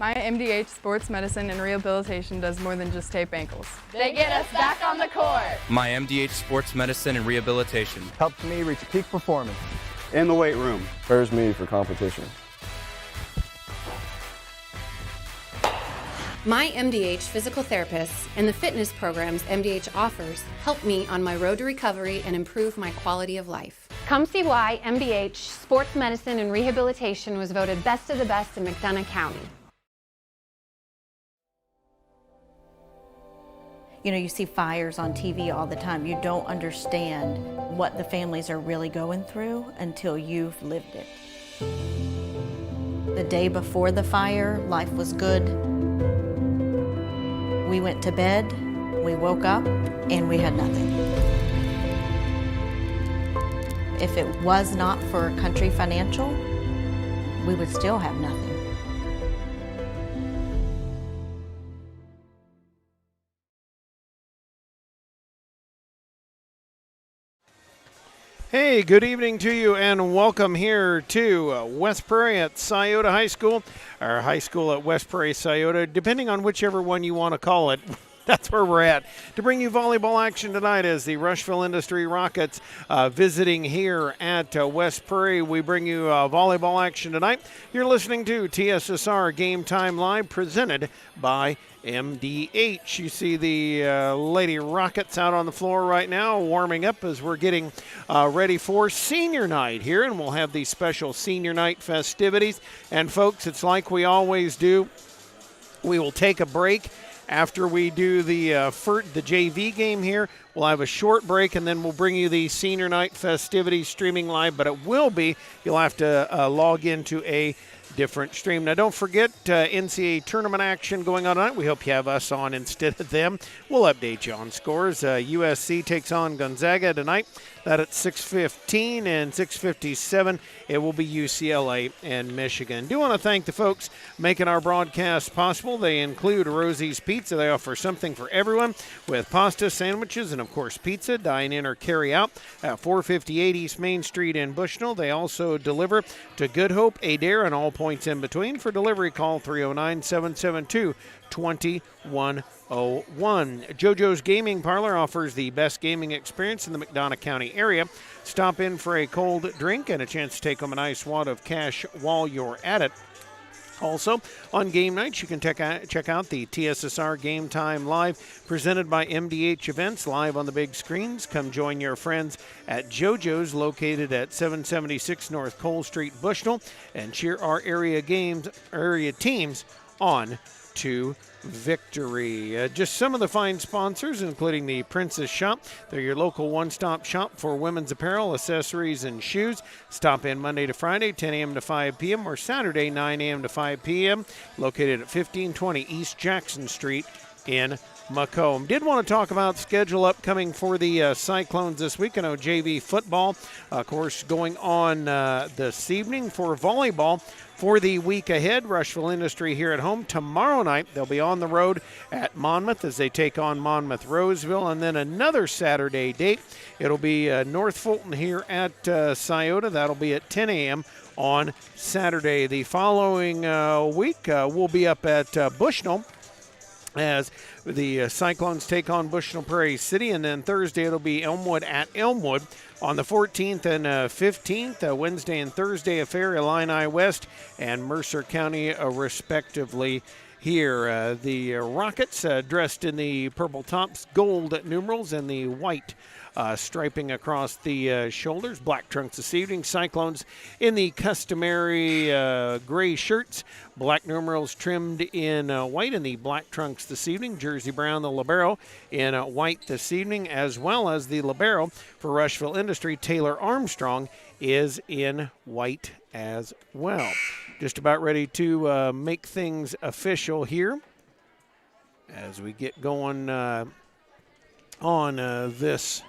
My MDH Sports Medicine and Rehabilitation does more than just tape ankles. They get us back on the court. My MDH Sports Medicine and Rehabilitation helps me reach peak performance in the weight room. Prepares me for competition. My MDH physical therapists and the fitness programs MDH offers help me on my road to recovery and improve my quality of life. Come see why MDH Sports Medicine and Rehabilitation was voted best of the best in McDonough County. You know, you see fires on TV all the time. You don't understand what the families are really going through until you've lived it. The day before the fire, life was good. We went to bed, we woke up, and we had nothing. If it was not for Country Financial, we would still have nothing. Hey, good evening to you and welcome here to West Prairie at Scioto High School, or High School at West Prairie Scioto, depending on whichever one you want to call it. That's where we're at. To bring you volleyball action tonight as the Rushville-Industry Rockets visiting here at West Prairie. We bring you volleyball action tonight. You're listening to TSSR Game Time Live presented by MDH. You see the Lady Rockets out on the floor right now warming up as we're getting ready for senior night here, and we'll have these special senior night festivities. And folks, it's like we always do. We will take a break after we do the JV game here. We'll have a short break, and then we'll bring you the senior night festivities streaming live, but it will be, you'll have to log into a different stream. Now, don't forget NCAA tournament action going on tonight. We hope you have us on instead of them. We'll update you on scores. USC takes on Gonzaga tonight. That at 6:15 and 6:57. It will be UCLA and Michigan. Do want to thank the folks making our broadcast possible. They include Rosie's Pizza. They offer something for everyone with pasta, sandwiches, and of course pizza. Dine in or carry out at 458 East Main Street in Bushnell. They also deliver to Good Hope, Adair, and all points in between. For delivery, call 309-772-2101. JoJo's Gaming Parlor offers the best gaming experience in the McDonough County area. Stop in for a cold drink and a chance to take home a nice wad of cash while you're at it. Also, on game nights, you can check out the TSSR Game Time Live presented by MDH Events live on the big screens. Come join your friends at JoJo's located at 776 North Cole Street, Bushnell, and cheer our area teams on to victory. Just some of the fine sponsors, including the Princess Shop. They're your local one-stop shop for women's apparel, accessories, and shoes. Stop in Monday to Friday, 10 a.m. to 5 p.m., or Saturday, 9 a.m. to 5 p.m., located at 1520 East Jackson Street in Macomb. Did want to talk about schedule upcoming for the Cyclones this week. I know JV football, of course, going on this evening. For volleyball, for the week ahead, Rushville-Industry here at home. Tomorrow night, they'll be on the road at Monmouth as they take on Monmouth-Roseville. And then another Saturday date, it'll be North Fulton here at Scioto. That'll be at 10 a.m. on Saturday. The following week, we'll be up at Bushnell as the Cyclones take on Bushnell Prairie City. And then Thursday, it'll be Elmwood at Elmwood. On the 14th and 15th, Wednesday and Thursday affair, Illini West and Mercer County, respectively. Here, the Rockets dressed in the purple tops, gold numerals, and the white striping across the shoulders. Black trunks this evening. Cyclones in the customary gray shirts. Black numerals trimmed in white, and the black trunks this evening. Jersey brown, the libero in white this evening, as well as the libero for Rushville-Industry. Taylor Armstrong is in white as well. Just about ready to make things official here as we get going on this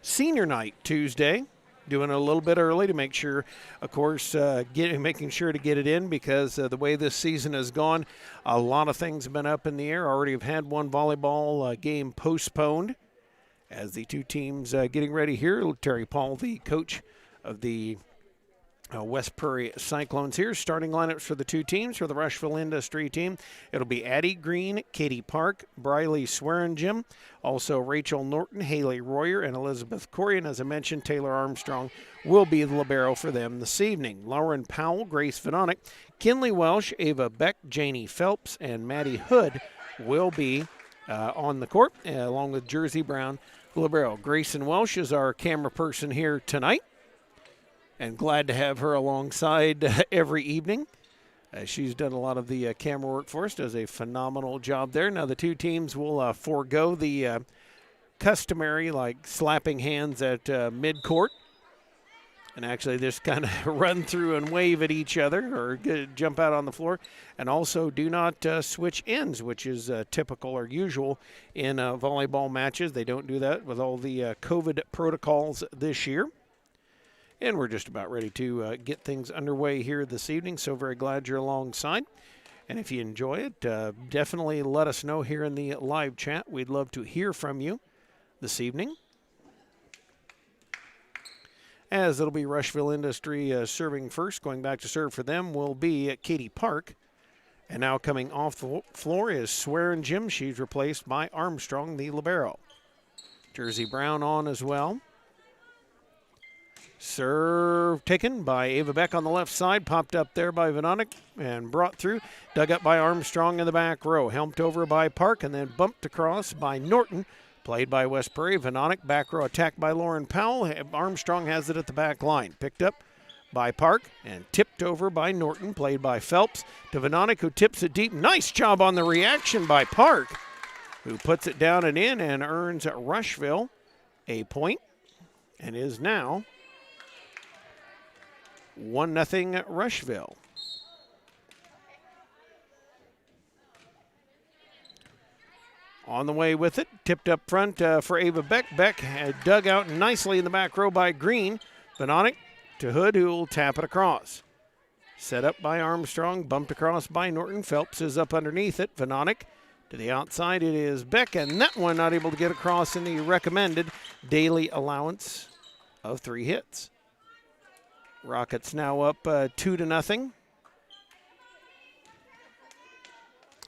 senior night Tuesday. Doing it a little bit early to make sure, of course, making sure to get it in because the way this season has gone, a lot of things have been up in the air. Already have had one volleyball game postponed as the two teams getting ready here. Terry Paul, the coach of the West Prairie Cyclones here. Starting lineups for the two teams. For the Rushville-Industry team, it'll be Addie Green, Katie Park, Briley Swearingen, also Rachel Norton, Haley Royer, and Elizabeth Corey. And as I mentioned, Taylor Armstrong will be the libero for them this evening. Lauren Powell, Grace Vanonic, Kinley Welsh, Ava Beck, Janie Phelps, and Maddie Hood will be on the court, along with Jersey Brown, libero. Grayson Welsh is our camera person here tonight, and glad to have her alongside every evening. She's done a lot of the camera work for us, does a phenomenal job there. Now the two teams will forego the customary like slapping hands at mid-court, and actually just kind of run through and wave at each other or jump out on the floor. And also do not switch ends, which is typical or usual in volleyball matches. They don't do that with all the COVID protocols this year. And we're just about ready to get things underway here this evening, so very glad you're alongside. And if you enjoy it, definitely let us know here in the live chat. We'd love to hear from you this evening. As it'll be Rushville-Industry serving first. Going back to serve for them will be Katie Park. And now coming off the floor is Swearingen. She's replaced by Armstrong, the libero. Jersey Brown on as well. Serve taken by Ava Beck on the left side, popped up there by Vanonic and brought through, dug up by Armstrong in the back row, helped over by Park and then bumped across by Norton, played by West Prairie. Vanonic back row attacked by Lauren Powell. Armstrong has it at the back line, picked up by Park and tipped over by Norton, played by Phelps to Vanonic, who tips it deep. Nice job on the reaction by Park, who puts it down and in and earns Rushville a point and is now 1-0 Rushville. On the way with it, tipped up front for Ava Beck. Beck had dug out nicely in the back row by Green. Vanonic to Hood, who will tap it across. Set up by Armstrong, bumped across by Norton. Phelps is up underneath it. Vanonic to the outside, it is Beck, and that one not able to get across in the recommended daily allowance of 3 hits. Rockets now up 2-0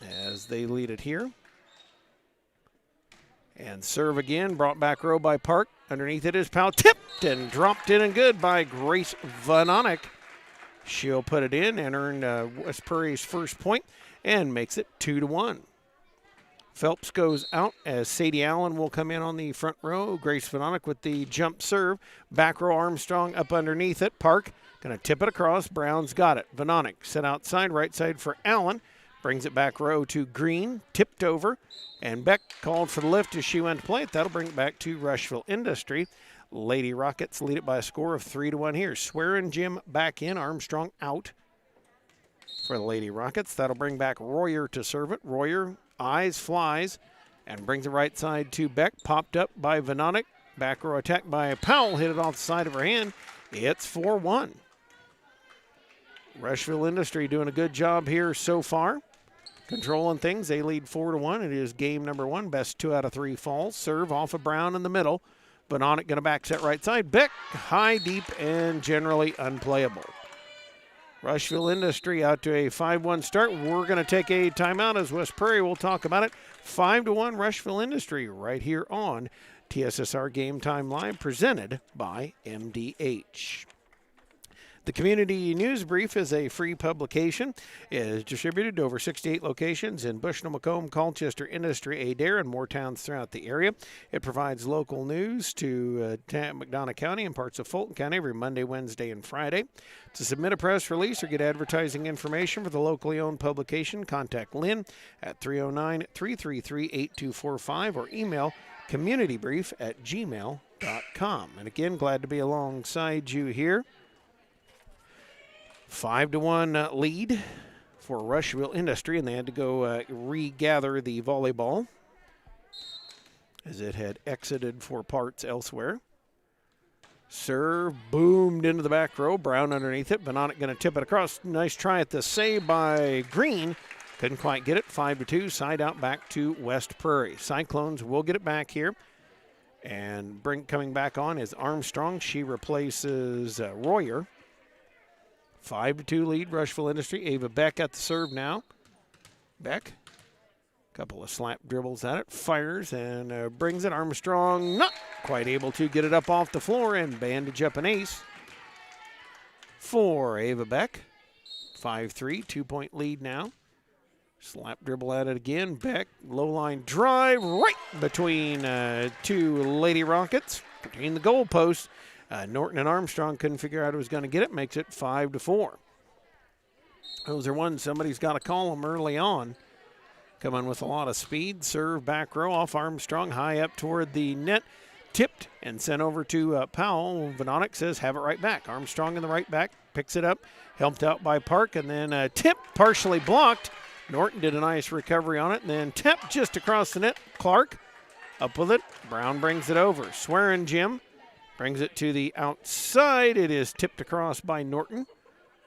as they lead it here. And serve again, brought back row by Park. Underneath it is Powell, tipped and dropped in and good by Grace Vanonic. She'll put it in and earn West Prairie's first point and makes it 2-1. Phelps goes out as Sadie Allen will come in on the front row. Grace Vanonic with the jump serve. Back row Armstrong up underneath it. Park going to tip it across. Brown's got it. Vanonic set outside, right side for Allen. Brings it back row to Green. Tipped over. And Beck called for the lift as she went to play it. That'll bring it back to Rushville-Industry. Lady Rockets lead it by a score of 3-1 here. Swearingen back in. Armstrong out for the Lady Rockets. That'll bring back Royer to serve it. Royer eyes, flies, and brings it right side to Beck. Popped up by Vanonic. Back row attack by Powell. Hit it off the side of her hand. It's 4-1. Rushville-Industry doing a good job here so far. Controlling things. They lead 4-1. It is game number 1. Best 2 out of 3 falls. Serve off of Brown in the middle. Vanonic going to back set right side. Beck high, deep, and generally unplayable. Rushville-Industry out to a 5-1 start. We're going to take a timeout as West Prairie. We'll talk about it. 5-1 Rushville-Industry right here on TSSR Game Time Live, presented by MDH. The Community News Brief is a free publication. It is distributed to over 68 locations in Bushnell, Macomb, Colchester, Industry, Adair, and more towns throughout the area. It provides local news to McDonough County and parts of Fulton County every Monday, Wednesday, and Friday. To submit a press release or get advertising information for the locally owned publication, contact Lynn at 309-333-8245 or email communitybrief@gmail.com. And again, glad to be alongside you here. 5-1 lead for Rushville-Industry, and they had to go regather the volleyball as it had exited for parts elsewhere. Serve boomed into the back row. Brown underneath it. Vanonic going to tip it across. Nice try at the save by Green. Couldn't quite get it. 5-2. Side out back to West Prairie. Cyclones will get it back here. And coming back on is Armstrong. She replaces Royer. 5-2 lead, Rushville-Industry. Ava Beck at the serve now. Beck, couple of slap dribbles at it, fires and brings it. Armstrong not quite able to get it up off the floor and bandage up an ace for Ava Beck. 5-3, 2-point lead now. Slap dribble at it again. Beck, low line drive right between two Lady Rockets, between the goalposts. Norton and Armstrong couldn't figure out who was going to get it. Makes it 5-4. Those are ones somebody's got to call them early on. Coming with a lot of speed. Serve back row off Armstrong, high up toward the net. Tipped and sent over to Powell. Venonic says have it right back. Armstrong in the right back, picks it up, helped out by Park, and then tipped, partially blocked. Norton did a nice recovery on it, and then tipped just across the net. Clark up with it. Brown brings it over. Swearing Jim brings it to the outside. It is tipped across by Norton.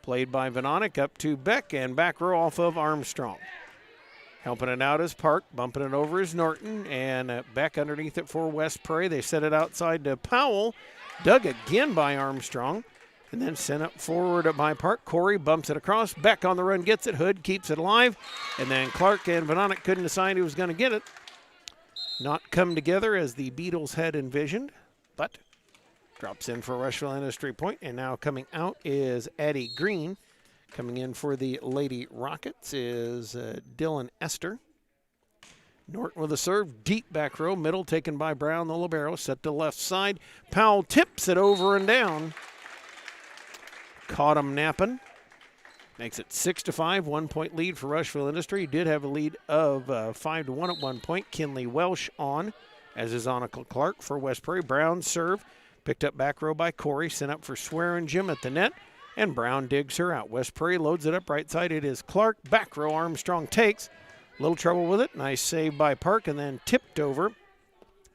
Played by Venonic up to Beck, and back row off of Armstrong. Helping it out is Park, bumping it over is Norton, and Beck underneath it for West Prairie. They set it outside to Powell. Dug again by Armstrong, and then sent it forward by Park. Corey bumps it across. Beck on the run gets it. Hood keeps it alive, and then Clark and Venonic couldn't decide who was going to get it. Not come together as the Beatles had envisioned, but drops in for Rushville-Industry point, and now coming out is Addie Green. Coming in for the Lady Rockets is Dylan Esther. Norton with a serve, deep back row, middle taken by Brown, the libero, set to left side. Powell tips it over and down. Caught him napping. Makes it 6-5, 1-point lead for Rushville-Industry. He did have a lead of 5-1 at one point. Kinley Welsh on, as is Annika Clark for West Prairie. Brown serve, picked up back row by Corey, sent up for Swearing Jim at the net. And Brown digs her out. West Prairie loads it up right side. It is Clark. Back row Armstrong takes. Little trouble with it. Nice save by Park, and then tipped over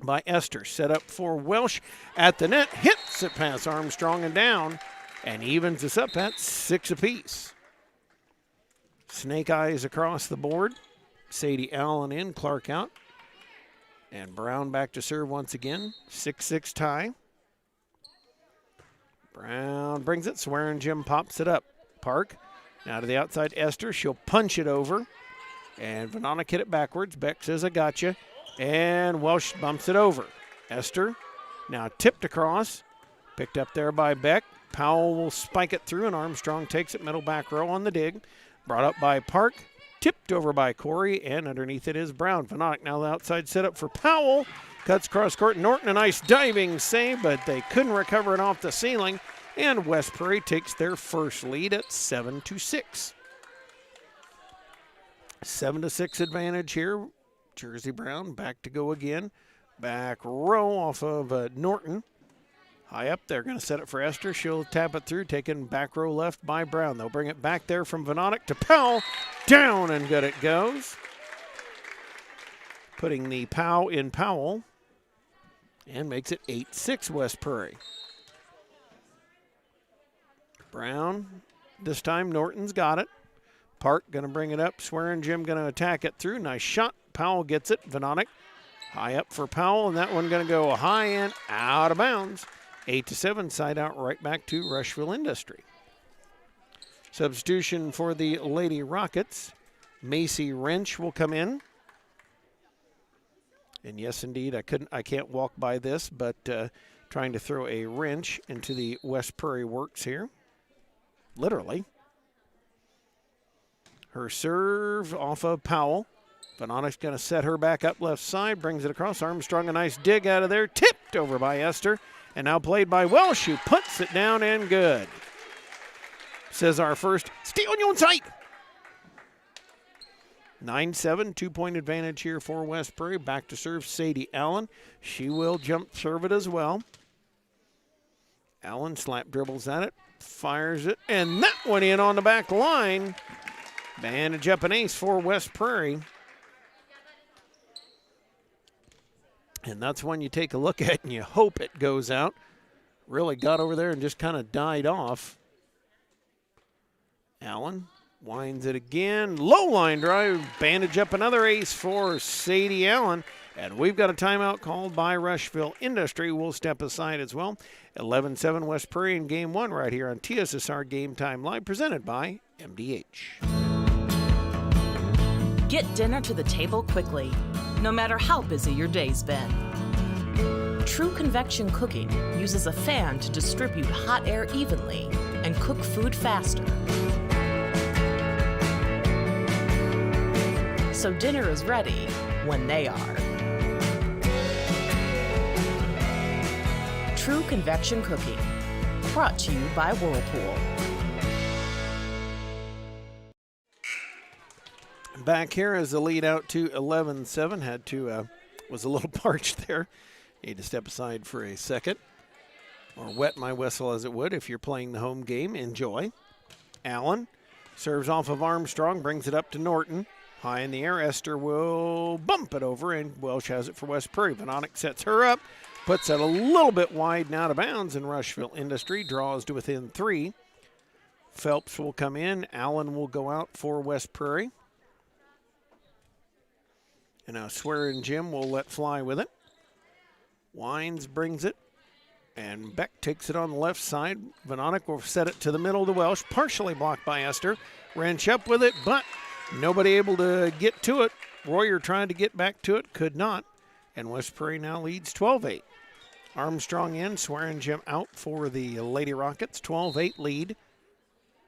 by Esther. Set up for Welsh at the net. Hits it past Armstrong and down, and evens us up at 6 apiece. Snake eyes across the board. Sadie Allen in, Clark out. And Brown back to serve once again. 6-6 tie. Brown brings it. Swearing Jim pops it up. Park now to the outside. Esther. She'll punch it over. And Venonic hit it backwards. Beck says, I got you. And Welsh bumps it over. Esther now tipped across. Picked up there by Beck. Powell will spike it through, and Armstrong takes it middle back row on the dig. Brought up by Park. Tipped over by Corey, and underneath it is Brown. Venonic now the outside setup for Powell. Cuts cross court. Norton a nice diving save, but they couldn't recover it off the ceiling. And West Prairie takes their first lead at 7-6. 7-6 advantage here. Jersey Brown back to go again. Back row off of Norton. High up there, going to set it for Esther. She'll tap it through, taken back row left by Brown. They'll bring it back there from Venonic to Powell. Down and good it goes. Putting the Pow in Powell. And makes it 8-6 West Prairie. Brown, this time Norton's got it. Park going to bring it up. Swearing Jim going to attack it through. Nice shot. Powell gets it. Venonic high up for Powell, and that one going to go high and out of bounds. 8-7, side out right back to Rushville-Industry. Substitution for the Lady Rockets. Macy Wrench will come in. And yes, indeed, I can't walk by this, but trying to throw a wrench into the West Prairie works here. Literally. Her serve off of Powell. Venonic's going to set her back up left side, brings it across. Armstrong, a nice dig out of there, tipped over by Esther, and now played by Welsh, who puts it down and good. Says our first, stay on your own side. 9-7, 2-point advantage here for West Prairie. Back to serve Sadie Allen. She will jump serve it as well. Allen slap dribbles at it, fires it, and that one in on the back line. Bandage up an ace for West Prairie. And that's one you take a look at and you hope it goes out. Really got over there and just kind of died off. Allen winds it again. Low line drive. Bandage up another ace for Sadie Allen. And we've got a timeout called by Rushville-Industry. We'll step aside as well. 11-7 West Prairie in Game 1 right here on TSSR Game Time Live, presented by MDH. Get dinner to the table quickly, no matter how busy your day's been. True Convection Cooking uses a fan to distribute hot air evenly and cook food faster. So dinner is ready when they are. True Convection Cooking, brought to you by Whirlpool. Back here as the lead out to 11-7. Had to, was a little parched there. Need to step aside for a second. Or wet my whistle as it would if you're playing the home game. Enjoy. Allen serves off of Armstrong, brings it up to Norton. High in the air, Esther will bump it over, and Welsh has it for West Prairie. Vanonic sets her up, puts it a little bit wide and out of bounds, and Rushville-Industry draws to within 3. Phelps will come in. Allen will go out for West Prairie. And now Swearin' Jim will let fly with it. Wines brings it, and Beck takes it on the left side. Vanonic will set it to the middle to Welsh, partially blocked by Esther. Wrench up with it, but nobody able to get to it. Royer trying to get back to it, could not. And West Prairie now leads 12-8. Armstrong in, Swearin' Jim out for the Lady Rockets. 12-8 lead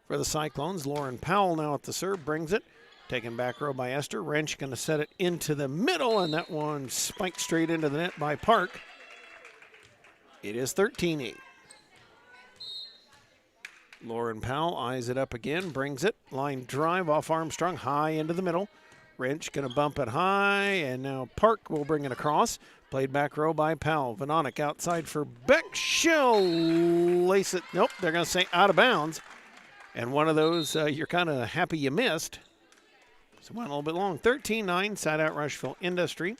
for the Cyclones. Lauren Powell now at the serve, brings it. Taken back row by Esther. Wrench going to set it into the middle, and that one spiked straight into the net by Park. It is 13-8. Lauren Powell eyes it up again, brings it. Line drive off Armstrong, high into the middle. Wrench going to bump it high, and now Park will bring it across. Played back row by Powell. Vanonic outside for Beck. She'll lace it. Nope, they're going to say out of bounds. And one of those you're kind of happy you missed. So went a little bit long. 13-9, side out Rushville-Industry.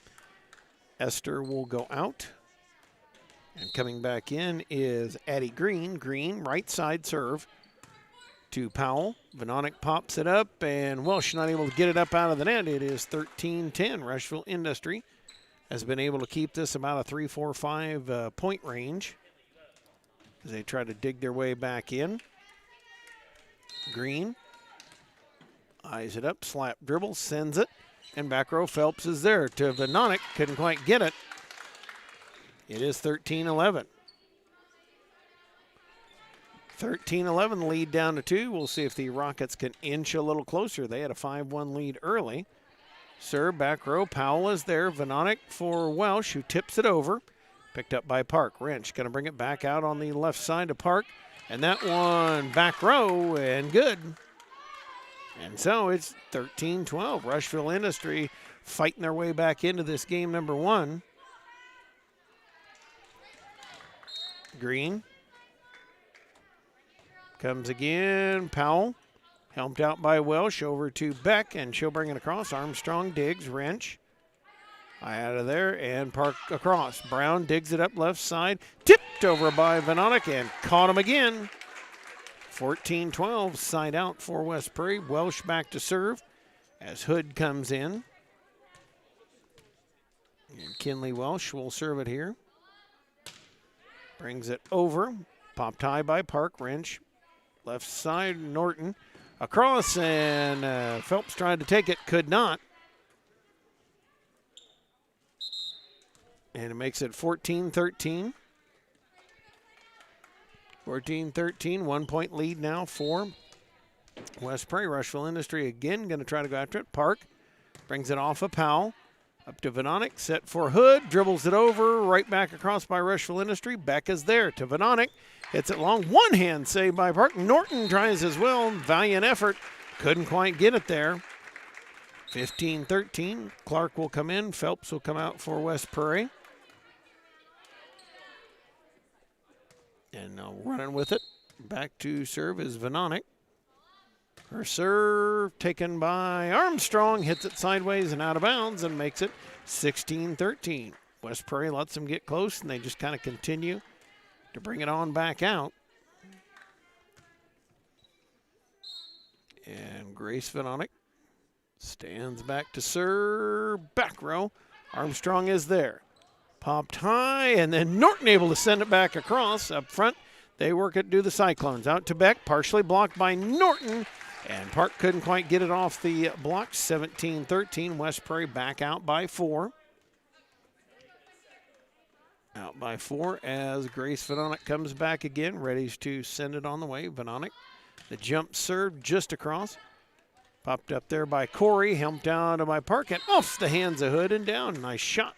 Esther will go out. And coming back in is Addie Green. Green, right side serve to Powell. Vanonic pops it up, and Welsh not able to get it up out of the net. It is 13-10. Rushville-Industry has been able to keep this about a 3-4-5 point range as they try to dig their way back in. Green eyes it up, slap dribble, sends it, and back row Phelps is there to Vanonic. Couldn't quite get it. It is 13-11. 13-11 lead down to 2. We'll see if the Rockets can inch a little closer. They had a 5-1 lead early. Serve back row. Powell is there. Vanonic for Welsh, who tips it over. Picked up by Park. Wrench going to bring it back out on the left side to Park. And that one back row and good. And so it's 13-12. Rushville-Industry fighting their way back into this game number 1. Green comes again. Powell helped out by Welsh over to Beck, and she'll bring it across. Armstrong digs. Wrench out of there, and Park across. Brown digs it up left side. Tipped over by Vanonic and caught him again. 14-12, side out for West Prairie. Welsh back to serve as Hood comes in. And Kinley Welsh will serve it here. Brings it over. Popped high by Park. Wrench. Left side, Norton. Across, and Phelps tried to take it. Could not. And it makes it 14-13. 14-13, 1 point lead now for West Prairie. Rushville-Industry again going to try to go after it. Park brings it off of Powell. Up to Vanonic, set for Hood, dribbles it over, right back across by Rushville-Industry. Beck is there to Vanonic. Hits it long, one hand save by Park. Norton tries as well, valiant effort. Couldn't quite get it there. 15-13, Clark will come in. Phelps will come out for West Prairie. And running with it. Back to serve is Vanonic. Her serve taken by Armstrong. Hits it sideways and out of bounds and makes it 16-13. West Prairie lets them get close, and they just kind of continue to bring it on back out. And Grace Vanonic stands back to serve. Back row. Armstrong is there. Popped high, and then Norton able to send it back across. Up front, they work it, do the Cyclones. Out to Beck, partially blocked by Norton. And Park couldn't quite get it off the block. 17-13. West Prairie back out by 4. Out by 4 as Grace Vanonic comes back again, ready to send it on the way. Vanonic, the jump serve just across. Popped up there by Corey, helped down by Park, and off the hands of Hood and down. Nice shot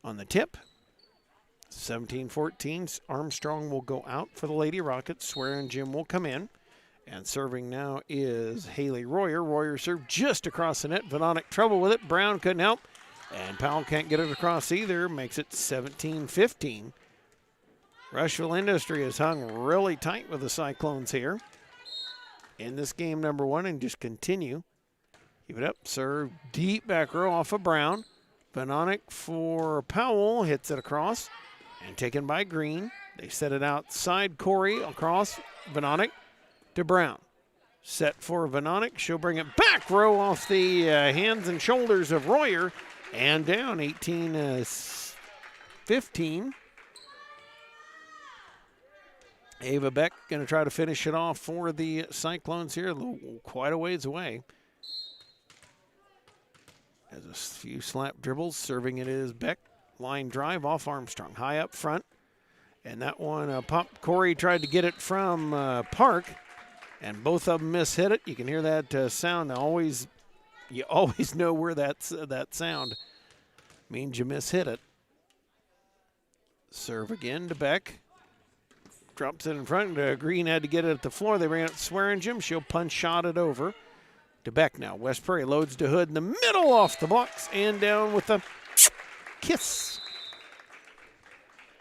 on the tip. 17-14. Armstrong will go out for the Lady Rockets. Swear and Jim will come in. And serving now is Haley Royer. Royer served just across the net. Vanonic trouble with it. Brown couldn't help. And Powell can't get it across either. Makes it 17-15. Rushville-Industry has hung really tight with the Cyclones here in this game number 1 and just continue. Keep it up. Serve deep back row off of Brown. Vanonic for Powell. Hits it across and taken by Green. They set it outside. Corey across. Vanonic to Brown. Set for Vanonic. She'll bring it back row off the hands and shoulders of Royer. And down 18-15. Ava Beck going to try to finish it off for the Cyclones here. Quite a ways away. Has a few slap dribbles. Serving it is Beck. Line drive off Armstrong. High up front. And that one popped. Corey tried to get it from Park. And both of them mishit it. You can hear that sound. You always know where that sound means you mishit it. Serve again to Beck. Drops it in front. Green had to get it at the floor. They ran it Swearing Jim. She'll punch shot it over to Beck now. West Prairie loads to Hood in the middle off the blocks and down with a kiss.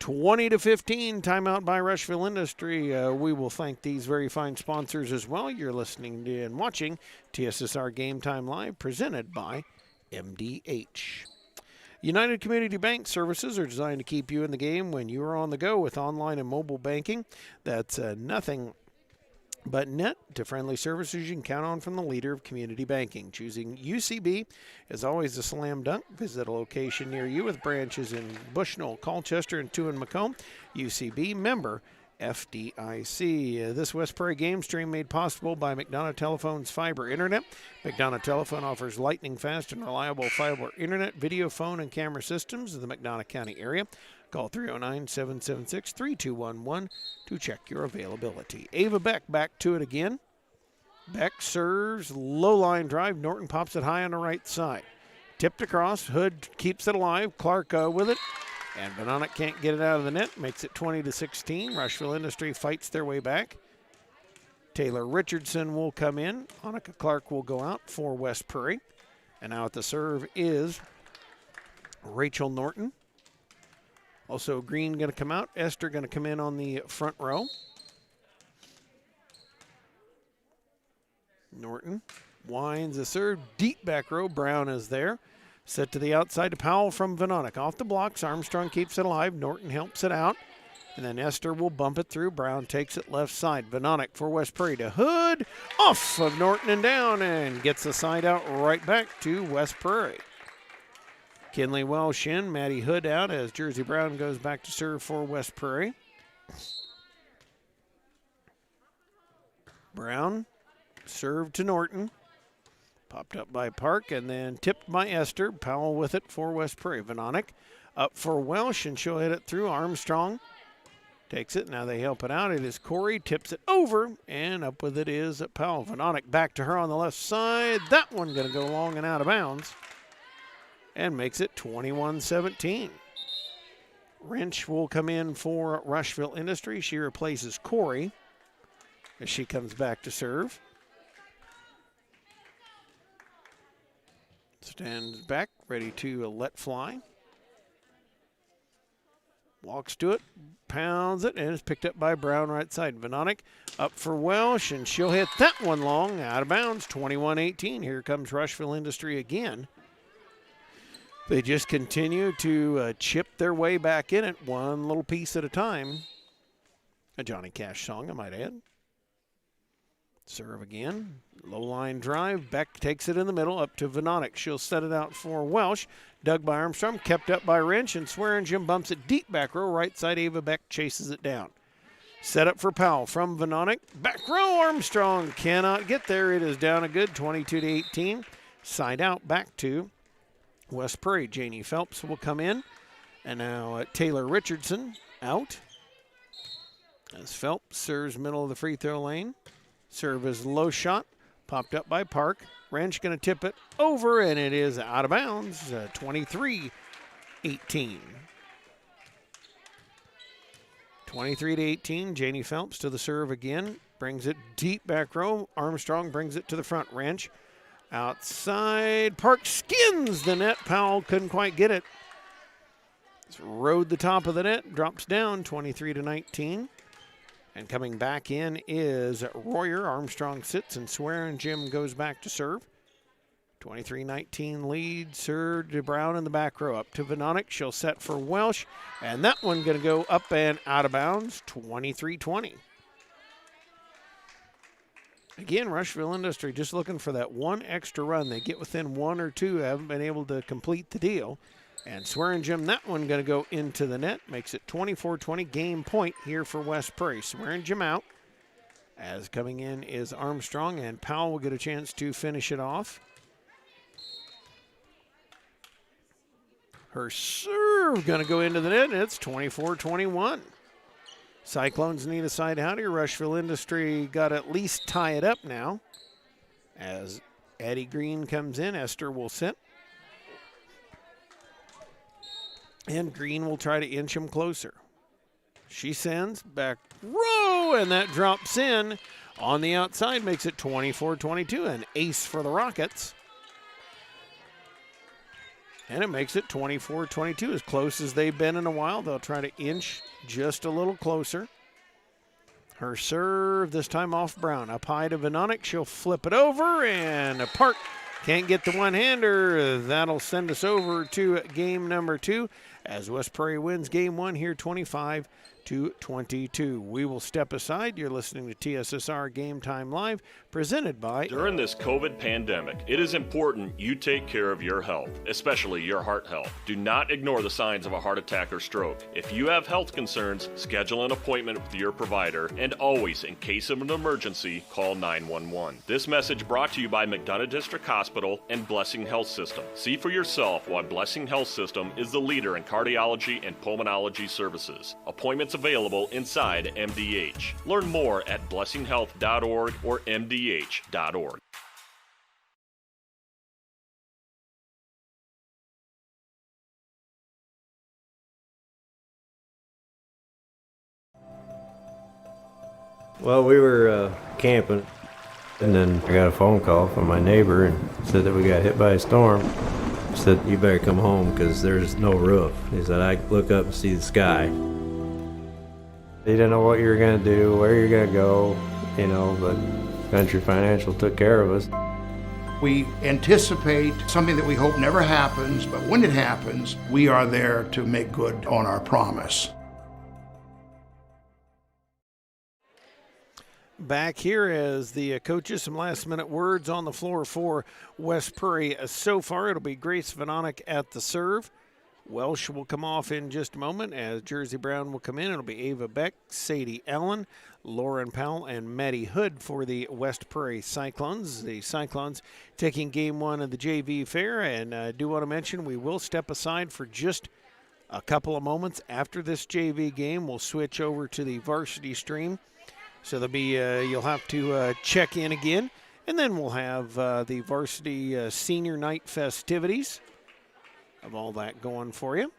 20-15, timeout by Rushville-Industry. We will thank these very fine sponsors as well. You're listening to and watching TSSR Game Time Live, presented by MDH. United Community Bank services are designed to keep you in the game when you are on the go with online and mobile banking. That's nothing but net to friendly services you can count on from the leader of community banking. Choosing UCB is always a slam dunk. Visit a location near you with branches in Bushnell, Colchester, and 2 in Macomb. UCB member FDIC. This West Prairie game stream made possible by McDonough Telephone's fiber internet. McDonough Telephone offers lightning fast and reliable fiber internet, video, phone, and camera systems in the McDonough County area. Call 309-776-3211 to check your availability. Ava Beck back to it again. Beck serves, low line drive. Norton pops it high on the right side. Tipped across. Hood keeps it alive. Clark with it. And Vanonic can't get it out of the net. Makes it 20-16. Rushville-Industry fights their way back. Taylor Richardson will come in. Annika Clark will go out for West Prairie. And now at the serve is Rachel Norton. Also, Green going to come out. Esther going to come in on the front row. Norton winds the serve. Deep back row. Brown is there. Set to the outside to Powell from Vanonic. Off the blocks. Armstrong keeps it alive. Norton helps it out. And then Esther will bump it through. Brown takes it left side. Vanonic for West Prairie to Hood. Off of Norton and down. And gets the side out right back to West Prairie. Kinley Welsh in, Maddie Hood out as Jersey Brown goes back to serve for West Prairie. Brown served to Norton. Popped up by Park and then tipped by Esther. Powell with it for West Prairie. Vanonic up for Welsh and she'll hit it through. Armstrong takes it. Now they help it out. It is Corey. Tips it over and up with it is Powell. Vanonic back to her on the left side. That one going to go long and out of bounds. And makes it 21-17. Wrench will come in for Rushville-Industry. She replaces Corey as she comes back to serve. Stands back, ready to let fly. Walks to it, pounds it, and is picked up by Brown right side. Vanonic up for Welsh, and she'll hit that one long, out of bounds, 21-18. Here comes Rushville-Industry again. They just continue to chip their way back in it, one little piece at a time. A Johnny Cash song, I might add. Serve again. Low line drive. Beck takes it in the middle up to Venonic. She'll set it out for Welsh. Dug by Armstrong. Kept up by Wrench. And Swearingen bumps it deep back row. Right side Ava Beck chases it down. Set up for Powell from Venonic. Back row Armstrong cannot get there. It is down a good 22-18. Side out back to West Prairie. Janie Phelps will come in. And now Taylor Richardson out. As Phelps serves middle of the free throw lane. Serve is low shot. Popped up by Park. Wrench going to tip it over, and it is out of bounds. 23-18. 23-18. Janie Phelps to the serve again. Brings it deep back row. Armstrong brings it to the front. Wrench outside. Park skins the net. Powell couldn't quite get it. Rode the top of the net. Drops down 23-19. And coming back in is Royer. Armstrong sits and Swearingen goes back to serve. 23-19 lead. Serve to Brown in the back row. Up to Venonic. She'll set for Welsh. And that one going to go up and out of bounds. 23-20. Again, Rushville-Industry just looking for that one extra run. They get within one or two. Haven't been able to complete the deal. And Swearingen, that one going to go into the net. Makes it 24-20, game point here for West Prairie. Swearingen out. As coming in is Armstrong, and Powell will get a chance to finish it off. Her serve going to go into the net, and it's 24-21. Cyclones need a side out here. Rushville-Industry got to at least tie it up now. As Addie Green comes in, Esther will sit. And Green will try to inch him closer. She sends back row, and that drops in on the outside, makes it 24-22, an ace for the Rockets. And it makes it 24-22, as close as they've been in a while. They'll try to inch just a little closer. Her serve, this time off Brown. Up high to Venonic. She'll flip it over, and Park can't get the one-hander. That'll send us over to game number 2 as West Prairie wins game 1 here 25-22. We will step aside. You're listening to TSSR Game Time Live, presented by... During this COVID pandemic, it is important you take care of your health, especially your heart health. Do not ignore the signs of a heart attack or stroke. If you have health concerns, schedule an appointment with your provider, and always, in case of an emergency, call 911. This message brought to you by McDonough District Hospital and Blessing Health System. See for yourself why Blessing Health System is the leader in cardiology and pulmonology services. Appointments available inside MDH. Learn more at blessinghealth.org or mdh.org. Well, we were camping, and then I got a phone call from my neighbor and said that we got hit by a storm. He said, "You better come home because there's no roof." He said, "I look up and see the sky." He didn't know what you were going to do, where you're going to go, but Country Financial took care of us. We anticipate something that we hope never happens, but when it happens, we are there to make good on our promise. Back here as the coaches, some last-minute words on the floor for West Prairie. So far, it'll be Grace Venonic at the serve. Welsh will come off in just a moment as Jersey Brown will come in. It'll be Ava Beck, Sadie Allen, Lauren Powell, and Maddie Hood for the West Prairie Cyclones. The Cyclones taking game 1 of the JV Fair. And I do want to mention we will step aside for just a couple of moments after this JV game. We'll switch over to the varsity stream. So there'll be you'll have to check in again. And then we'll have the varsity senior night festivities. Of all that going for you.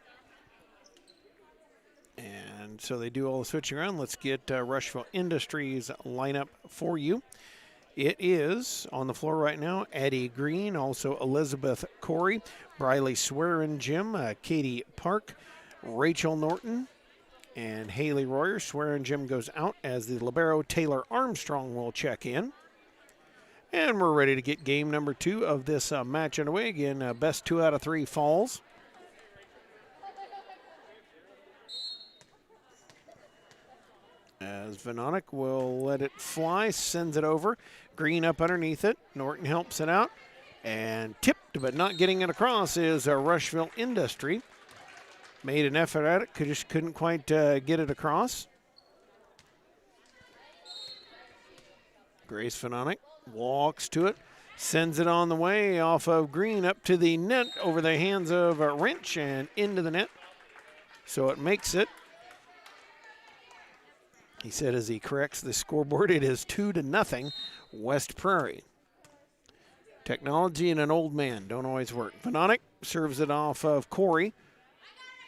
And so they do all the switching around. Let's get Rushville-Industry's lineup for you. It is on the floor right now, Addie Green, also Elizabeth Corey, Briley Swearingen, Katie Park, Rachel Norton, and Haley Royer. Swearingen goes out as the libero. Taylor Armstrong will check in. And we're ready to get game number 2 of this match underway. Again, best 2 out of 3 falls. As Venonic will let it fly, sends it over. Green up underneath it. Norton helps it out. And tipped, but not getting it across, is Rushville-Industry. Made an effort at it, just couldn't quite get it across. Grace Venonic walks to it, sends it on the way off of Green up to the net over the hands of Wrench and into the net. So it makes it. He said as he corrects the scoreboard, it is 2-0 West Prairie. Technology and an old man don't always work. Venonic serves it off of Corey.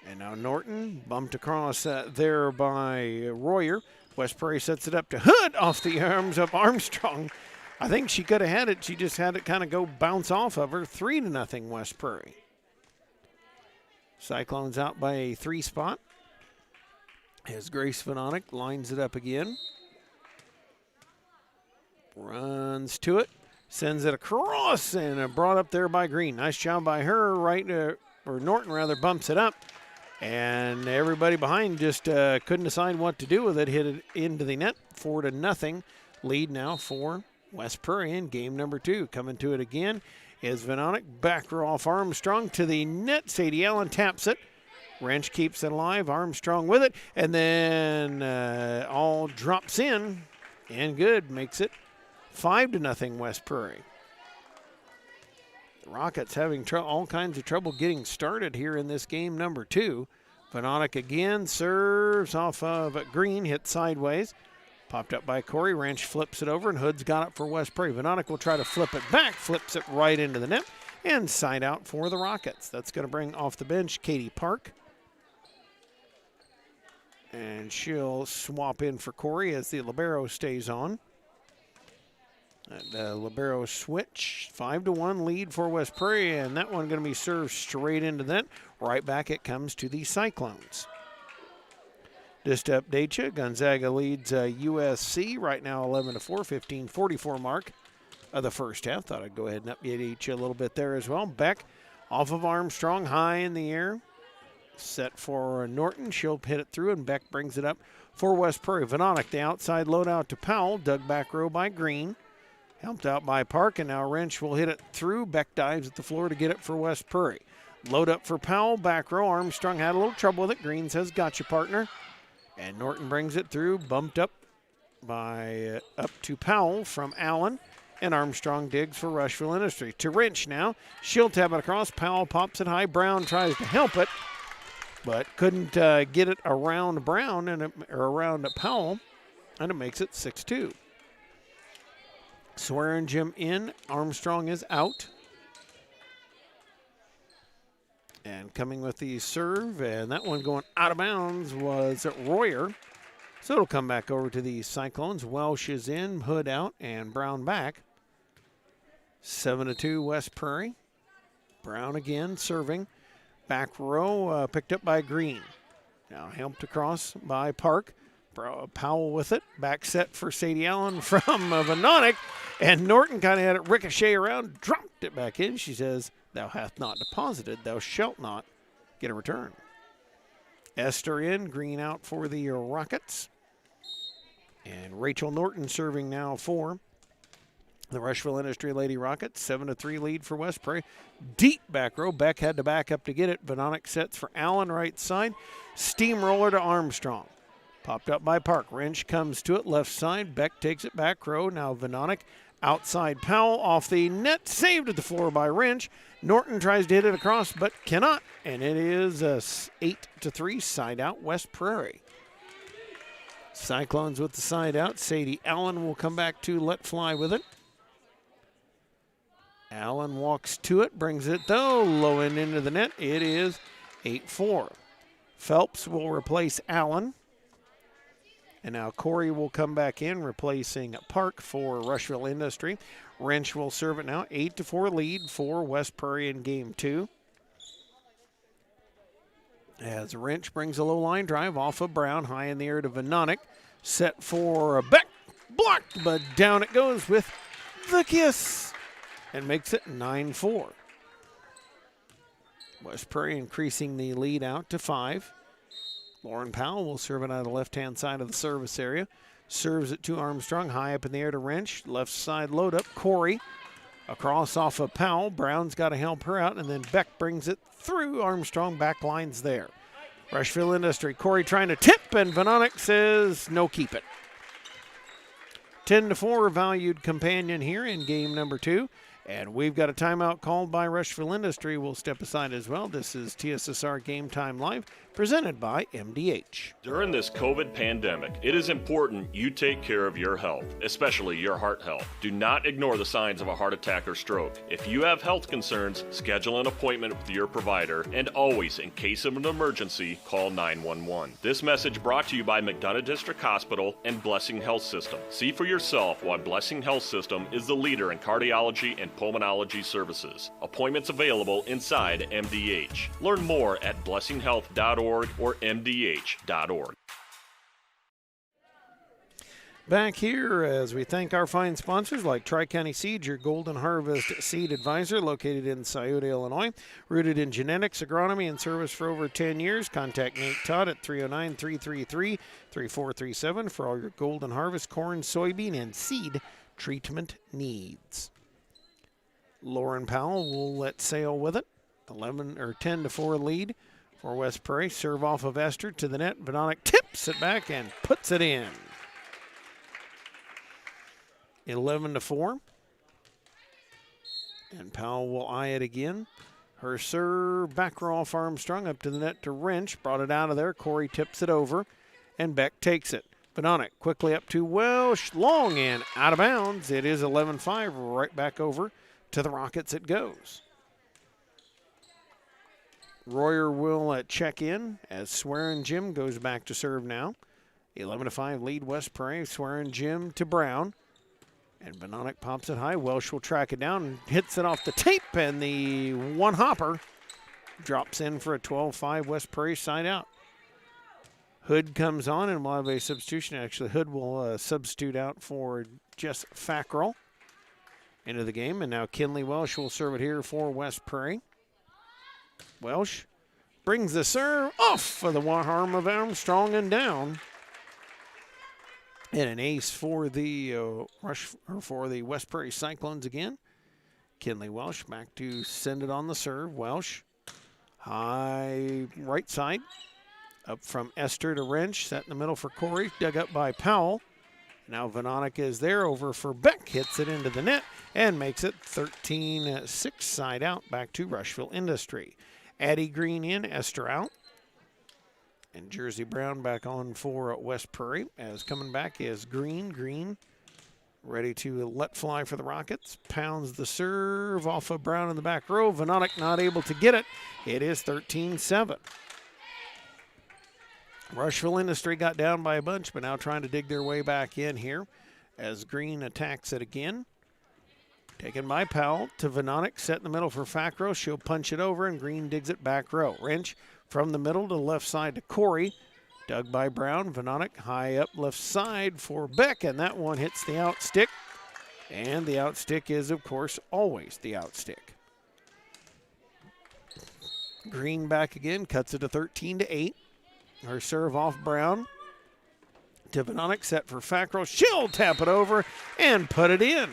And now Norton bumped across there by Royer. West Prairie sets it up to Hood off the arms of Armstrong. I think she could have had it. She just had it kind of go bounce off of her. 3-0 West Prairie. Cyclones out by a 3 spot. As Grace Venonic lines it up again. Runs to it. Sends it across and brought up there by Green. Nice job by her. Or Norton rather bumps it up. And everybody behind just couldn't decide what to do with it. Hit it into the net. 4-0 lead now for West Prairie in game number 2. Coming to it again is Venonic. Backer off Armstrong to the net. Sadie Allen taps it. Wrench keeps it alive. Armstrong with it. And then all drops in. And good. Makes it 5-0 West Prairie. The Rockets having all kinds of trouble getting started here in this game number 2. Venonic again serves off of Green, hit sideways. Popped up by Corey. Wrench flips it over, and Hood's got it for West Prairie. Venonic will try to flip it back, flips it right into the net, and side out for the Rockets. That's going to bring off the bench Katie Park. And she'll swap in for Corey as the libero stays on. Libero switch, 5-1 lead for West Prairie, and that one going to be served straight into that. Right back it comes to the Cyclones. Just to update you, Gonzaga leads USC right now 11-4, 15:44 mark of the first half. Thought I'd go ahead and update you a little bit there as well. Beck off of Armstrong, high in the air. Set for Norton. She'll hit it through, and Beck brings it up for West Prairie. Venonic, the outside load out to Powell. Dug back row by Green. Helped out by Park, and now Wrench will hit it through. Beck dives at the floor to get it for West Prairie. Load up for Powell, back row. Armstrong had a little trouble with it. Green says, gotcha, partner. And Norton brings it through, bumped up by up to Powell from Allen. And Armstrong digs for Rushville-Industry. To Wrench now. She'll tap it across. Powell pops it high. Brown tries to help it, but couldn't get it around Brown or around Powell, and it makes it 6-2. Swearingen in. Armstrong is out. And coming with the serve, and that one going out of bounds was Royer. So it'll come back over to the Cyclones. Welsh is in, Hood out, and Brown back. 7-2 West Prairie. Brown again serving. Back row picked up by Green. Now helped across by Park. Powell with it. Back set for Sadie Allen from Venonic. And Norton kind of had it ricochet around, dropped it back in. She says, thou hath not deposited, thou shalt not get a return. Esther in, Green out for the Rockets. And Rachel Norton serving now for the Rushville-Industry Lady Rockets. 7-3 lead for West Prairie. Deep back row. Beck had to back up to get it. Venonic sets for Allen right side. Steamroller to Armstrong. Popped up by Park. Wrench comes to it left side. Beck takes it back row. Now Venonic outside Powell off the net. Saved at the floor by Wrench. Norton tries to hit it across but cannot. And it is 8-3 side out West Prairie. Cyclones with the side out. Sadie Allen will come back to let fly with it. Allen walks to it, brings it though, low and into the net. It is 8-4. Phelps will replace Allen. And now Corey will come back in, replacing Park for Rushville-Industry. Wrench will serve it now. 8-4 lead for West Prairie in game 2. As Wrench brings a low line drive off of Brown, high in the air to Venonic. Set for Beck. Blocked, but down it goes with the kiss. And makes it 9-4. West Prairie increasing the lead out to 5. Lauren Powell will serve it on the left-hand side of the service area. Serves it to Armstrong, high up in the air to Wrench. Left side load up, Corey. Across off of Powell. Brown's got to help her out, and then Beck brings it through. Armstrong back lines there. Rushville-Industry, Corey trying to tip, and Vanonic says no, keep it. 10-4 valued companion here in game number 2. And we've got a timeout called by Rushville-Industry. We'll step aside as well. This is TSSR Game Time Live, presented by MDH. During this COVID pandemic, it is important you take care of your health, especially your heart health. Do not ignore the signs of a heart attack or stroke. If you have health concerns, schedule an appointment with your provider, and always, in case of an emergency, call 911. This message brought to you by McDonough District Hospital and Blessing Health System. See for yourself why Blessing Health System is the leader in cardiology and pulmonology services. Appointments available inside MDH. Learn more at blessinghealth.org or mdh.org. Back here as we thank our fine sponsors like Tri-County Seeds, your Golden Harvest seed advisor, located in Scioto, Illinois. Rooted in genetics, agronomy, and service for over 10 years. Contact Nate Todd at 309-333-3437 for all your Golden Harvest corn, soybean, and seed treatment needs. Lauren Powell will let sail with it. 10-4 lead for West Prairie. Serve off of Esther to the net. Vanonic tips it back and puts it in. 11-4. And Powell will eye it again. Her serve back row off Armstrong up to the net to Wrench. Brought it out of there. Corey tips it over. And Beck takes it. Vanonic quickly up to Welsh. Long and out of bounds. It is 11-5. Right back over to the Rockets it goes. Royer will check in as Swearin' Jim goes back to serve now. 11-5 lead West Prairie. Swearin' Jim to Brown. And Vanonic pops it high. Welsh will track it down and hits it off the tape. And the one hopper drops in for a 12-5 West Prairie side out. Hood comes on and we'll have a substitution. Actually, Hood will substitute out for Jess Fackrell into the game. And now Kinley Welsh will serve it here for West Prairie. Welsh brings the serve off for the arm of Armstrong and down. And an ace for the West Prairie Cyclones again. Kinley Welsh back to send it on the serve. Welsh high right side. Up from Esther to Wrench. Set in the middle for Corey. Dug up by Powell. Now Vanonic is there over for Beck. Hits it into the net and makes it 13-6 side out back to Rushville-Industry. Addie Green in, Esther out. And Jersey Brown back on for West Prairie. As coming back is Green. Green ready to let fly for the Rockets. Pounds the serve off of Brown in the back row. Vanonic not able to get it. It is 13-7. Rushville-Industry got down by a bunch, but now trying to dig their way back in here as Green attacks it again. Taken by Powell to Vanonic, set in the middle for Fackrell. She'll punch it over, and Green digs it back row. Wrench from the middle to the left side to Corey. Dug by Brown. Vanonic high up left side for Beck, and that one hits the out stick. And the out stick is, of course, always the out stick. Green back again, cuts it to 13-8. Her serve off Brown to Vanonic, set for Fackrell. She'll tap it over and put it in.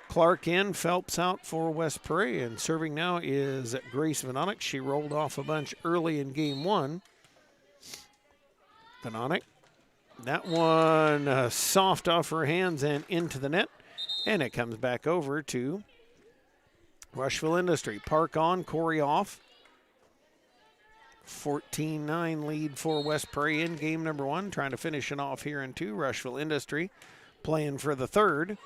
Clark in, Phelps out for West Prairie, and serving now is Grace Vanonic. She rolled off a bunch early in game one. Vanonic, that one soft off her hands and into the net, and it comes back over to Rushville-Industry. Park on, Corey off. 14-9 lead for West Prairie in game number one. Trying to finish it off here in two. Rushville-Industry playing for the third.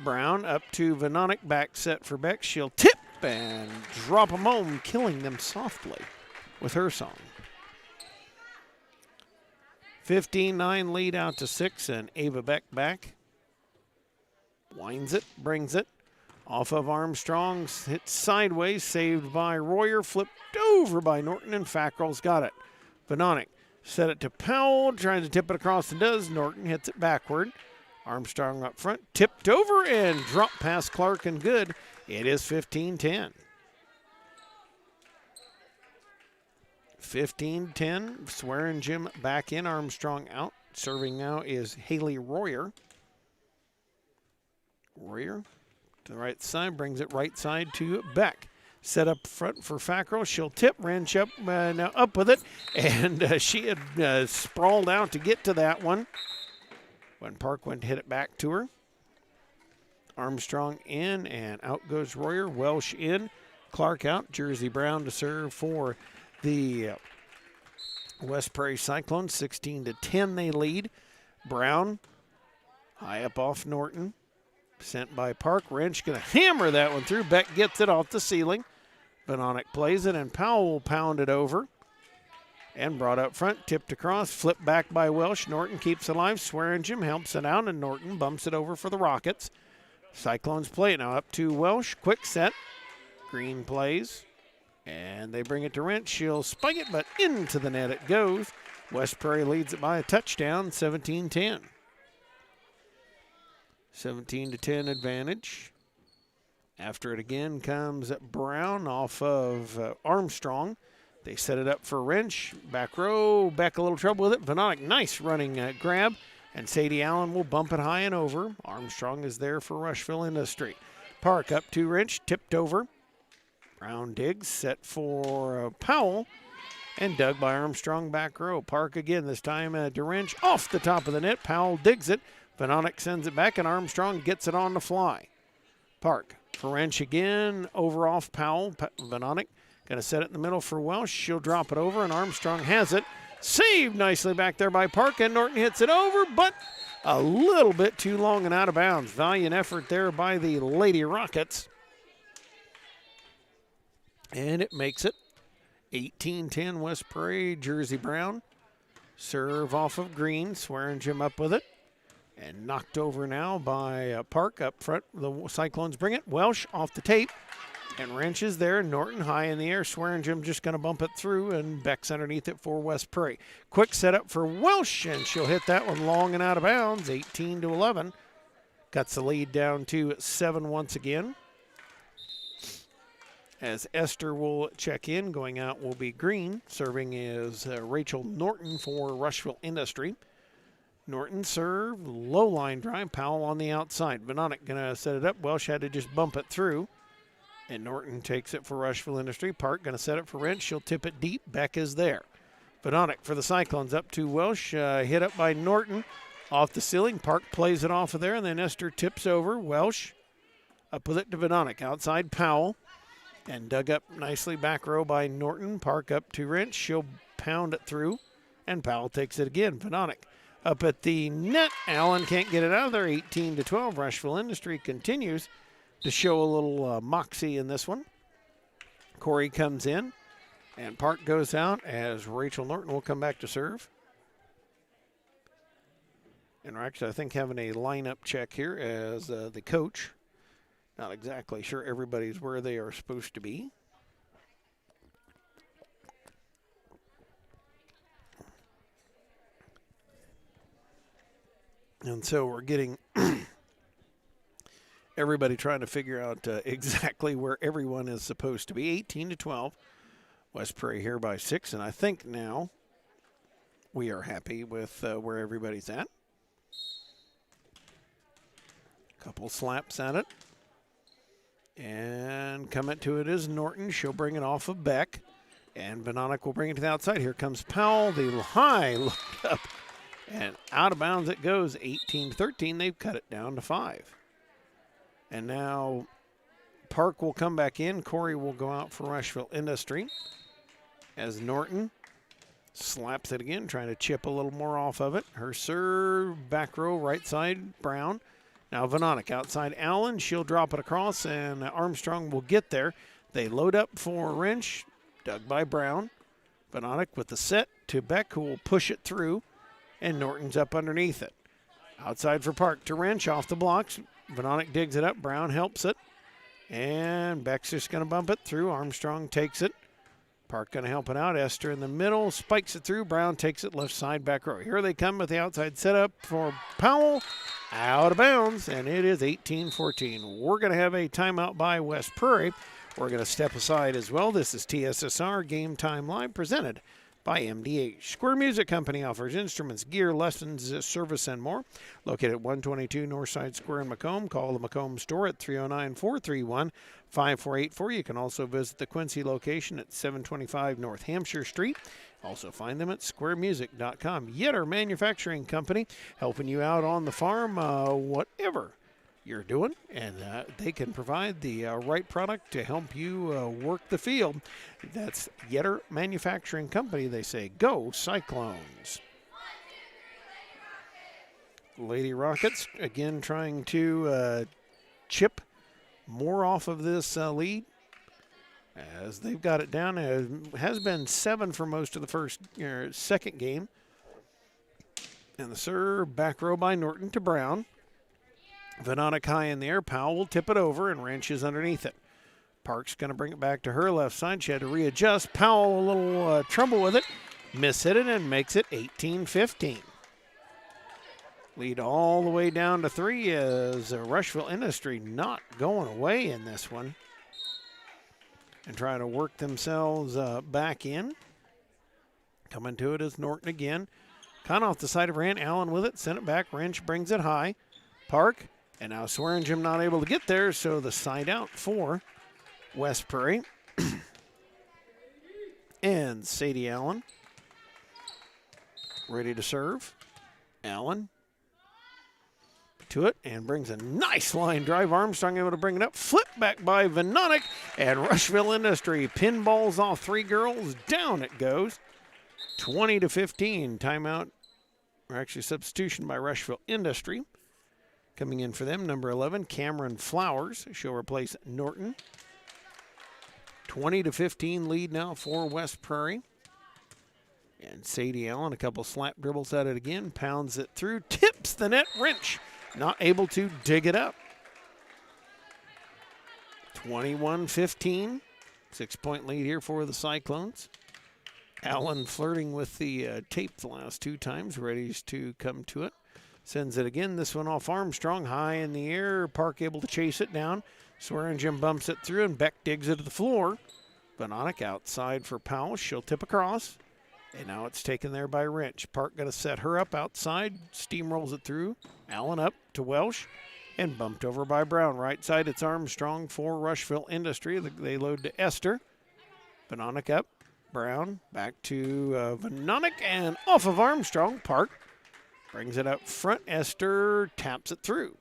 Brown up to Vanonic, back set for Beck. She'll tip and drop them home, killing them softly with her song. 15-9 lead out to 6, and Ava Beck back. Winds it, brings it. Off of Armstrong, hit sideways, saved by Royer, flipped over by Norton, and Fackrell's got it. Vanonic set it to Powell, trying to tip it across and does. Norton hits it backward. Armstrong up front, tipped over and dropped past Clark and good. It is 15-10. 15-10. Swearingen back in. Armstrong out. Serving now is Haley Royer. Royer to the right side, brings it right side to Beck. Set up front for Fackrell. She'll tip. Wrench up, now up with it. And she had sprawled out to get to that one when Park went to hit it back to her. Armstrong in, and out goes Royer. Welsh in. Clark out. Jersey Brown to serve for the West Prairie Cyclones. 16-10 they lead. Brown high up off Norton. Sent by Park. Wrench going to hammer that one through. Beck gets it off the ceiling. Benonic plays it, and Powell will pound it over. And brought up front, tipped across, flipped back by Welsh. Norton keeps it alive. Swearingen helps it out, and Norton bumps it over for the Rockets. Cyclones play it now up to Welsh. Quick set. Green plays. And they bring it to Wrench. She'll spike it, but into the net it goes. West Prairie leads it by a touchdown, 17-10. 17-10 advantage. After it again comes Brown off of Armstrong. They set it up for Wrench. Back row, Beck a little trouble with it. Benonic, nice running grab. And Sadie Allen will bump it high and over. Armstrong is there for Rushville-Industry. Park up to Wrench, tipped over. Brown digs, set for Powell. And dug by Armstrong back row. Park again, this time to Wrench off the top of the net. Powell digs it. Benonic sends it back, and Armstrong gets it on the fly. Park for Wrench again, over off Powell. Benonic going to set it in the middle for Welsh. She'll drop it over, and Armstrong has it. Saved nicely back there by Park, and Norton hits it over, but a little bit too long and out of bounds. Valiant effort there by the Lady Rockets. And it makes it 18-10 West Prairie. Jersey Brown. Serve off of Green. Swearingen up with it. And knocked over now by Park up front. The Cyclones bring it. Welsh off the tape. And Wrench is there. Norton high in the air. Swearingen just going to bump it through. And Beck's underneath it for West Prairie. Quick setup for Welsh. And she'll hit that one long and out of bounds. 18-11. Cuts the lead down to 7 once again. As Esther will check in. Going out will be Green. Serving is Rachel Norton for Rushville-Industry. Norton serve, low line drive, Powell on the outside. Benonic going to set it up. Welsh had to just bump it through. And Norton takes it for Rushville-Industry. Park going to set it for Wrench. She'll tip it deep. Beck is there. Benonic for the Cyclones up to Welsh. Hit up by Norton off the ceiling. Park plays it off of there, and then Esther tips over. Welsh up with it to Benonic. Outside Powell. And dug up nicely back row by Norton. Park up to Wrench. She'll pound it through. And Powell takes it again. Benonic up at the net. Allen can't get it out of there. 18-12. Rushville-Industry continues to show a little moxie in this one. Corey comes in, and Park goes out as Rachel Norton will come back to serve. And we're actually, I think, having a lineup check here as the coach. Not exactly sure everybody's where they are supposed to be. And so we're getting everybody trying to figure out exactly where everyone is supposed to be. 18-12. West Prairie here by 6. And I think now we are happy with where everybody's at. Couple slaps at it. And coming to it is Norton. She'll bring it off of Beck. And Benonic will bring it to the outside. Here comes Powell. The high look up. And out of bounds it goes. 18-13. They've cut it down to 5. And now Park will come back in. Corey will go out for Rushville-Industry. As Norton slaps it again, trying to chip a little more off of it. Her serve, back row, right side, Brown. Now Benonic outside Allen. She'll drop it across, and Armstrong will get there. They load up for Wrench, dug by Brown. Benonic with the set to Beck, who will push it through, and Norton's up underneath it. Outside for Park to Wrench, off the blocks. Benonic digs it up. Brown helps it. And Beck's just going to bump it through. Armstrong takes it. Park going to help it out. Esther in the middle, spikes it through. Brown takes it left side, back row. Here they come with the outside setup for Powell. Out of bounds, and it is 18-14. We're going to have a timeout by West Prairie. We're going to step aside as well. This is TSSR Game Time Live presented by MDH. Square Music Company offers instruments, gear, lessons, service, and more. Located at 122 Northside Square in Macomb. Call the Macomb store at 309-431-5484. You can also visit the Quincy location at 725 North Hampshire Street. Also find them at squaremusic.com. Yetter Manufacturing Company, helping you out on the farm, whatever you're doing, and they can provide the right product to help you work the field. That's Yetter Manufacturing Company. They say, go Cyclones. Lady Rockets, again, trying to chip more off of this lead, as they've got it down. It has been 7 for most of the second game. And the serve, back row by Norton to Brown. Venonic high in the air. Powell will tip it over and wrenches underneath it. Park's going to bring it back to her left side. She had to readjust. Powell a little trouble with it. Mishit it and makes it 18-15. Lead all the way down to 3 as Rushville-Industry not going away in this one. And trying to work themselves back in. Coming to it is Norton again. Kind of off the side of Rand. Allen with it. Sent it back. Wrench brings it high. Park. And now Swearingen not able to get there, so the side out for West Prairie. And Sadie Allen ready to serve. Allen to it and brings a nice line drive. Armstrong able to bring it up. Flip back by Venonic, and Rushville-Industry pinballs off 3 girls. Down it goes. 20-15. Timeout, or actually substitution by Rushville-Industry. Coming in for them, number 11, Cameron Flowers. She'll replace Norton. 20-15 lead now for West Prairie. And Sadie Allen, a couple slap dribbles at it again, pounds it through, tips the net. Wrench not able to dig it up. 21-15, 6-point lead here for the Cyclones. Allen flirting with the tape the last 2 times, ready to come to it. Sends it again, this one off Armstrong, high in the air. Park able to chase it down. Swearingen bumps it through, and Beck digs it to the floor. Venonic outside for Powell. She'll tip across. And now it's taken there by Wrench. Park going to set her up outside. Steamrolls it through. Allen up to Welsh. And bumped over by Brown. Right side, it's Armstrong for Rushville-Industry. They load to Esther. Venonic up. Brown back to Venonic. And off of Armstrong. Park brings it up front. Esther taps it through.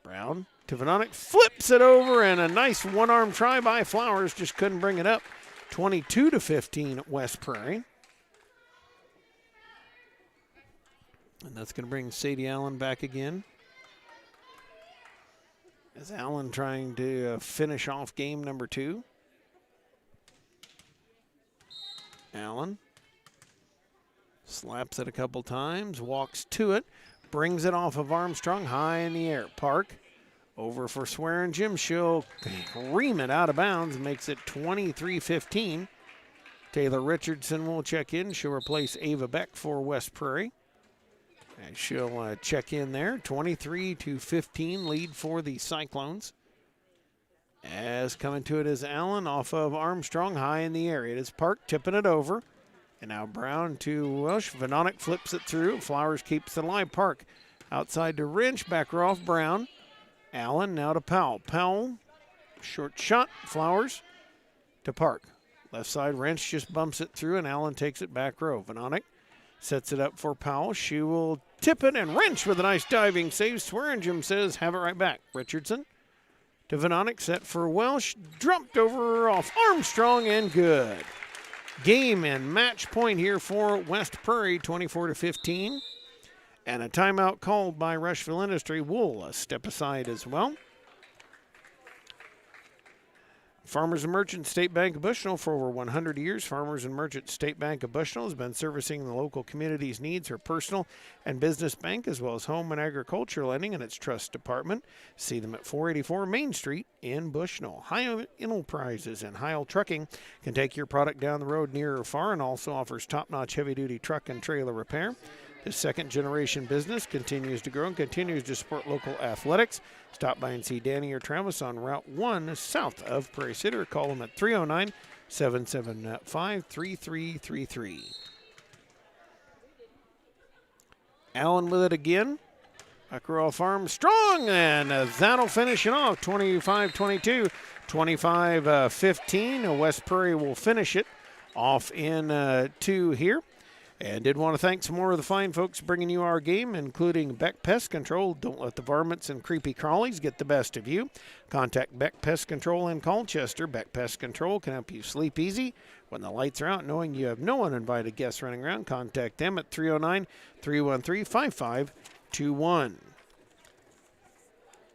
Brown to Venonic. Flips it over. And a nice one-arm try by Flowers. Just couldn't bring it up. 22-15 at West Prairie. And that's going to bring Sadie Allen back again. As Allen trying to finish off game number 2. Allen slaps it a couple times, walks to it, brings it off of Armstrong, high in the air. Park over for Swearingen. She'll ream it out of bounds, makes it 23-15. Taylor Richardson will check in. She'll replace Ava Beck for West Prairie. And she'll check in there. 23-15 lead for the Cyclones. As coming to it is Allen off of Armstrong, high in the air. It is Park tipping it over. And now Brown to Welsh. Venonic flips it through. Flowers keeps it alive. Park outside to Wrench. Back row off Brown. Allen now to Powell. Powell, short shot. Flowers to Park. Left side, Wrench just bumps it through, and Allen takes it back row. Venonic sets it up for Powell. She will tip it, and Wrench with a nice diving save. Swearingen says, have it right back. Richardson to Venonic, set for Welsh. Drumped over off Armstrong, and good. Game and match point here for West Prairie, 24-15. And a timeout called by Rushville-Industry. We'll step aside as well. Farmers and Merchants State Bank of Bushnell for over 100 years. Farmers and Merchants State Bank of Bushnell has been servicing the local community's needs for personal and business bank, as well as home and agriculture lending in its trust department. See them at 484 Main Street in Bushnell. Heil Enterprises and Heil Trucking can take your product down the road near or far, and also offers top-notch heavy-duty truck and trailer repair. This second-generation business continues to grow and continues to support local athletics. Stop by and see Danny or Travis on Route 1 south of Prairie City, or call them at 309-775-3333. Allen with it again. Buckaroo Farm strong, and that'll finish it off. 25-22, 25-15. West Prairie will finish it off in 2 here. And did want to thank some more of the fine folks bringing you our game, including Beck Pest Control. Don't let the varmints and creepy crawlies get the best of you. Contact Beck Pest Control in Colchester. Beck Pest Control can help you sleep easy when the lights are out, knowing you have no uninvited guests running around. Contact them at 309-313-5521.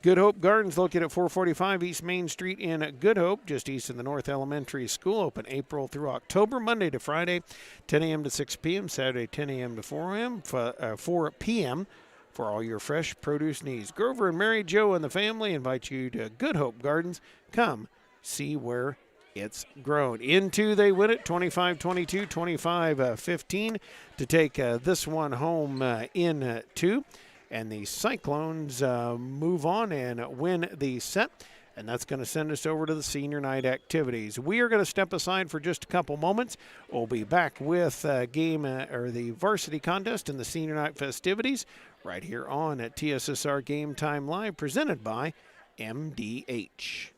Good Hope Gardens, located at 445 East Main Street in Good Hope, just east of the North Elementary School. Open April through October, Monday to Friday, 10 a.m. to 6 p.m., Saturday 10 a.m. to 4 p.m. for all your fresh produce needs. Grover and Mary Jo and the family invite you to Good Hope Gardens. Come see where it's grown. In 2, they win it, 25-22, 25-15 to take this one home in 2. And the Cyclones move on and win the set. And that's going to send us over to the senior night activities. We are going to step aside for just a couple moments. We'll be back with the varsity contest and the senior night festivities right here on at TSSR Game Time Live, presented by MDH.